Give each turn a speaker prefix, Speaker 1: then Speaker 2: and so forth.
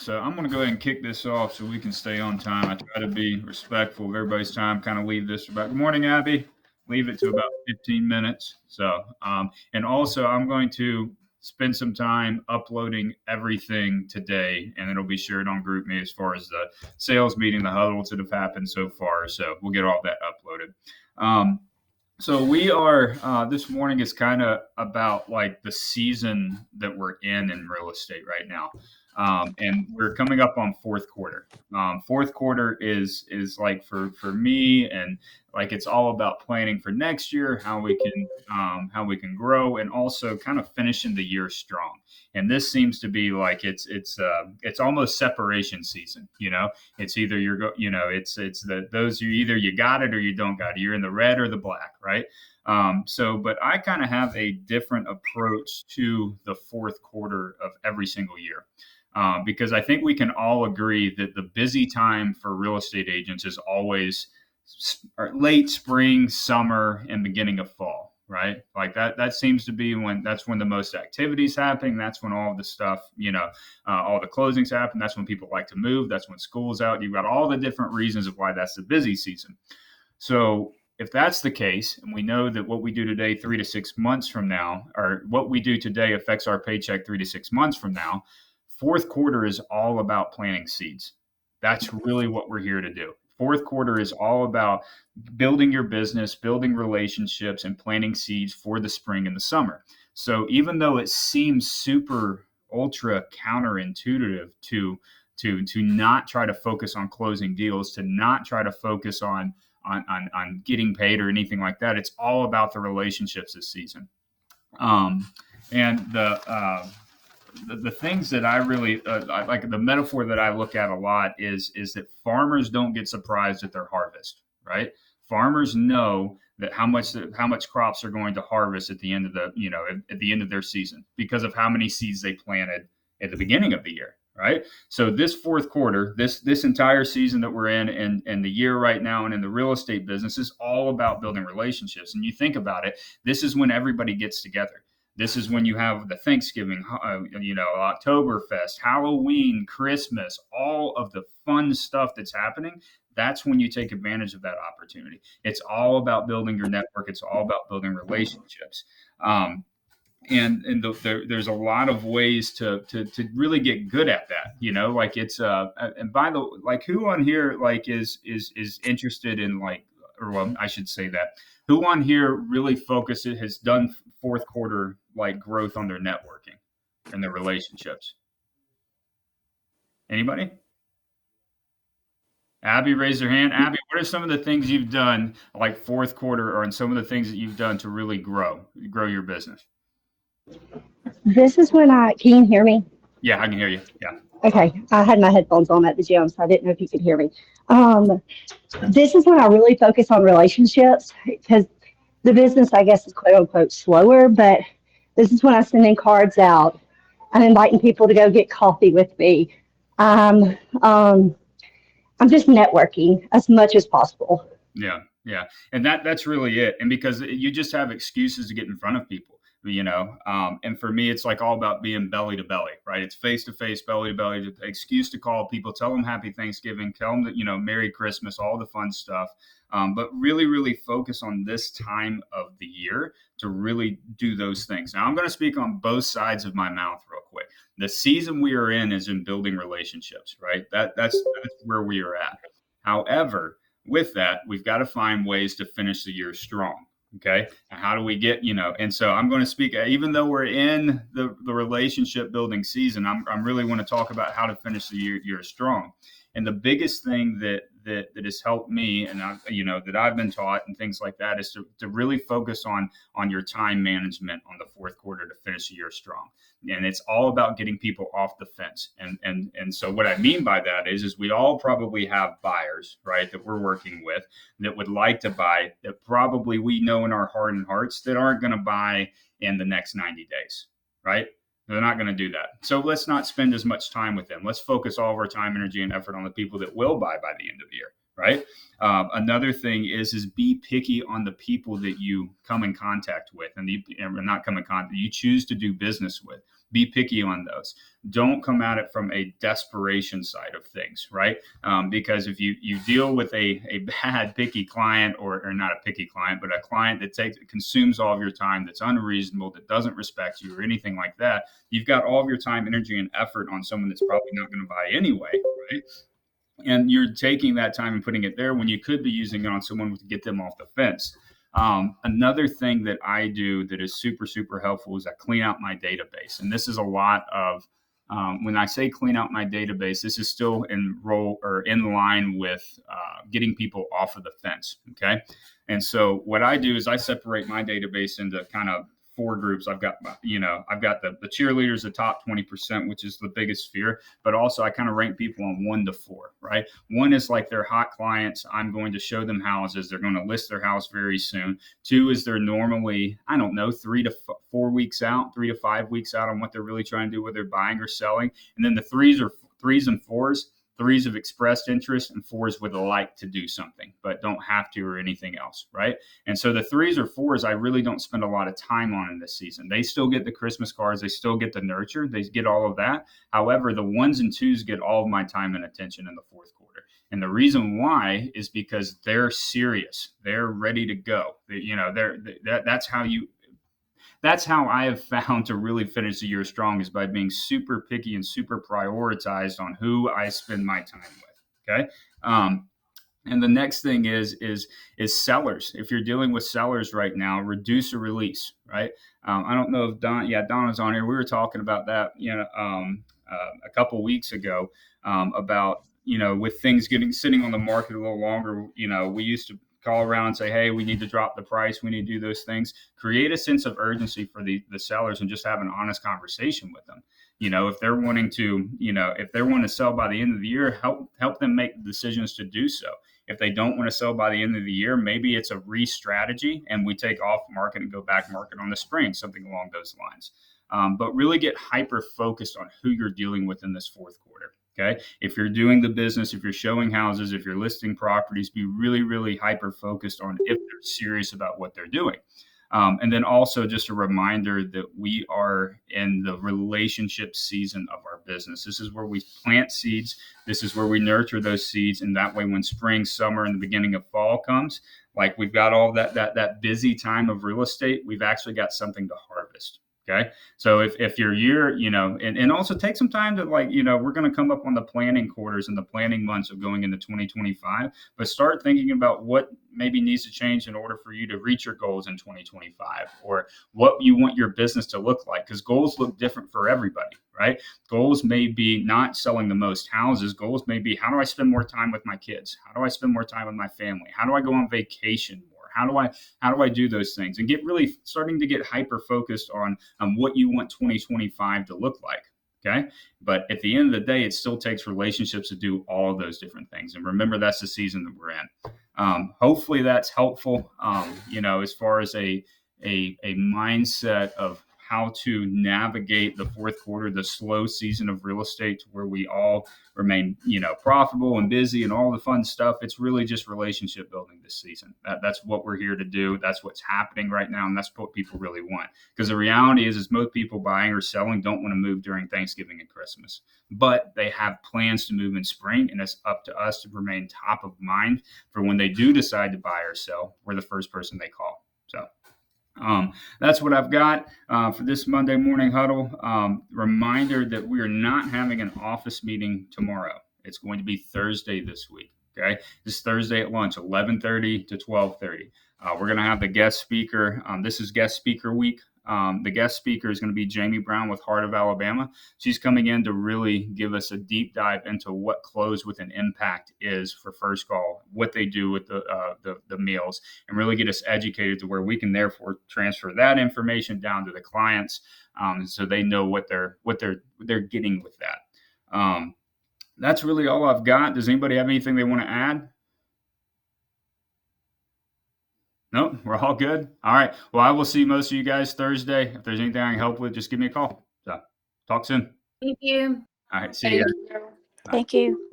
Speaker 1: So I'm going to go ahead and kick this off so we can stay on time. I try to be respectful of everybody's time, kind of leave this about, good morning, Abby. Leave it to about 15 minutes. So, and also I'm going to spend some time uploading everything today, and it'll be shared on GroupMe as far as the sales meeting, the huddles that have happened so far. So we'll get all that uploaded. So we are, this morning is kind of about like the season that we're in real estate right now. And we're coming up on fourth quarter. Fourth quarter is like for me, and like it's all about planning for next year, how we can grow, and also kind of finishing the year strong. And this seems to be like it's almost separation season. It's either it's those you either you got it or you don't got it. You're in the red or the black, right? But I kind of have a different approach to the fourth quarter of every single year. Because I think we can all agree that the busy time for real estate agents is always late spring, summer, and beginning of fall, right? Like that seems to be when the most activity is happening. That's when all the stuff, all the closings happen. That's when people like to move. That's when school's out. You've got all the different reasons of why that's the busy season. So if that's the case, and we know that what we do today, 3 to 6 months from now, or what we do today affects our paycheck 3 to 6 months from now, fourth quarter is all about planting seeds. That's really what we're here to do. Fourth quarter is all about building your business, building relationships, and planting seeds for the spring and the summer. So even though it seems super ultra counterintuitive to not try to focus on closing deals, to not try to focus on getting paid or anything like that, it's all about the relationships this season. And the things that I really I like, the metaphor that I look at a lot is that farmers don't get surprised at their harvest, right? Farmers know that how much crops are going to harvest at the end of at the end of their season because of how many seeds they planted at the beginning of the year, right? So this fourth quarter, this entire season that we're in, and the year right now, and in the real estate business is all about building relationships. And you think about it, this is when everybody gets together. This is when you have the Thanksgiving, Oktoberfest, Halloween, Christmas, all of the fun stuff that's happening. That's when you take advantage of that opportunity. It's all about building your network. It's all about building relationships. There's a lot of ways to really get good at that. Like it's and by the like, who on here like is interested in like, or well, I should say that, who on here really has done fourth quarter like growth on their networking and their relationships? Anybody? Abby raised her hand. Abby, what are some of the things you've done like fourth quarter, or in some of the things that you've done to really grow your business?
Speaker 2: This is when can you hear me?
Speaker 1: Yeah, I can hear you. Yeah.
Speaker 2: Okay. I had my headphones on at the gym, so I didn't know if you could hear me. This is when I really focus on relationships because the business, I guess, is quote unquote slower, but this is when I send in cards out. I'm inviting people to go get coffee with me. I'm just networking as much as possible.
Speaker 1: Yeah. Yeah. And that's really it. And because you just have excuses to get in front of people. And for me, it's like all about being belly to belly, right? It's face to face, belly to belly, excuse to call people, tell them happy Thanksgiving, tell them that, Merry Christmas, all the fun stuff. But really, really focus on this time of the year to really do those things. Now, I'm going to speak on both sides of my mouth real quick. The season we are in is in building relationships, right? That's where we are at. However, with that, we've got to find ways to finish the year strong. Okay. And how do we get, and so I'm going to speak, even though we're in the relationship building season, I'm really want to talk about how to finish the year strong. And the biggest thing that has helped me, and that I've been taught and things like that, is to really focus on your time management on the fourth quarter to finish the year strong. And it's all about getting people off the fence. And so what I mean by that is we all probably have buyers, right, that we're working with that would like to buy, that probably we know in our heart and hearts that aren't going to buy in the next 90 days, right? They're not going to do that. So let's not spend as much time with them. Let's focus all of our time, energy, and effort on the people that will buy by the end of the year, right? Another thing is be picky on the people that you come in contact with, and not come in contact, you choose to do business with. Be picky on those. Don't come at it from a desperation side of things, right? Because if you deal with a bad picky client, or not a picky client, but a client that consumes all of your time, that's unreasonable, that doesn't respect you or anything like that, you've got all of your time, energy, and effort on someone that's probably not going to buy anyway, right? And you're taking that time and putting it there when you could be using it on someone to get them off the fence. Another thing that I do that is super, super helpful is I clean out my database. And this is a lot of, when I say clean out my database, this is still in line with getting people off of the fence. Okay. And so what I do is I separate my database into kind of four groups. I've got the cheerleaders, the top 20%, which is the biggest sphere, but also I kind of rank people on 1 to 4, right? 1 is like their hot clients. I'm going to show them houses. They're going to list their house very soon. 2 is they're normally, I don't know, 3 to 4 weeks out, 3 to 5 weeks out on what they're really trying to do, whether they're buying or selling. And then the threes and fours. Threes have expressed interest, and fours would like to do something, but don't have to or anything else, right? And so the threes or fours, I really don't spend a lot of time on in this season. They still get the Christmas cards. They still get the nurture. They get all of that. However, the ones and twos get all of my time and attention in the fourth quarter. And the reason why is because they're serious. They're ready to go. That's how I have found to really finish the year strong, is by being super picky and super prioritized on who I spend my time with. Okay. And the next thing is sellers. If you're dealing with sellers right now, reduce or release. Right. I don't know if Donna's on here. We were talking about that, a couple weeks ago, about, with things sitting on the market a little longer. We used to call around and say, hey, we need to drop the price. We need to do those things. Create a sense of urgency for the sellers, and just have an honest conversation with them. If they're wanting to sell by the end of the year, help them make decisions to do so. If they don't want to sell by the end of the year, maybe it's a re-strategy and we take off market and go back market on the spring, something along those lines. But really get hyper focused on who you're dealing with in this fourth quarter. Okay. If you're doing the business, if you're showing houses, if you're listing properties, be really, really hyper focused on if they're serious about what they're doing. And then also just a reminder that we are in the relationship season of our business. This is where we plant seeds. This is where we nurture those seeds. And that way, when spring, summer, and the beginning of fall comes, like we've got all that busy time of real estate, we've actually got something to harvest. Okay. So if your year, and also take some time to, we're going to come up on the planning quarters and the planning months of going into 2025, but start thinking about what maybe needs to change in order for you to reach your goals in 2025, or what you want your business to look like, because goals look different for everybody, right? Goals may be not selling the most houses. Goals may be, how do I spend more time with my kids? How do I spend more time with my family? How do I go on vacation more? How do I do those things, and starting to get hyper focused on what you want 2025 to look like. Okay. But at the end of the day, it still takes relationships to do all of those different things. And remember, that's the season that we're in. Hopefully that's helpful, as far as a mindset of how to navigate the fourth quarter, the slow season of real estate, to where we all remain, profitable and busy and all the fun stuff. It's really just relationship building this season. That's what we're here to do. That's what's happening right now. And that's what people really want. Because the reality is most people buying or selling don't want to move during Thanksgiving and Christmas, but they have plans to move in spring. And it's up to us to remain top of mind for when they do decide to buy or sell. We're the first person they call. So that's what I've got for this Monday morning huddle. Reminder that we are not having an office meeting tomorrow. It's going to be Thursday this week. Okay, this Thursday at lunch, 11:30 to 12:30. We're going to have the guest speaker. This is guest speaker week. The guest speaker is going to be Jamie Brown with Heart of Alabama. She's coming in to really give us a deep dive into what Close with an Impact is for First Call, what they do with the meals, and really get us educated to where we can therefore transfer that information down to the clients, so they know what they're getting with that. That's really all I've got. Does anybody have anything they want to add? Nope, we're all good. All right. Well, I will see most of you guys Thursday. If there's anything I can help with, just give me a call. So, talk soon.
Speaker 3: Thank you.
Speaker 1: All right. See you guys.
Speaker 3: Thank you.
Speaker 2: Thank you.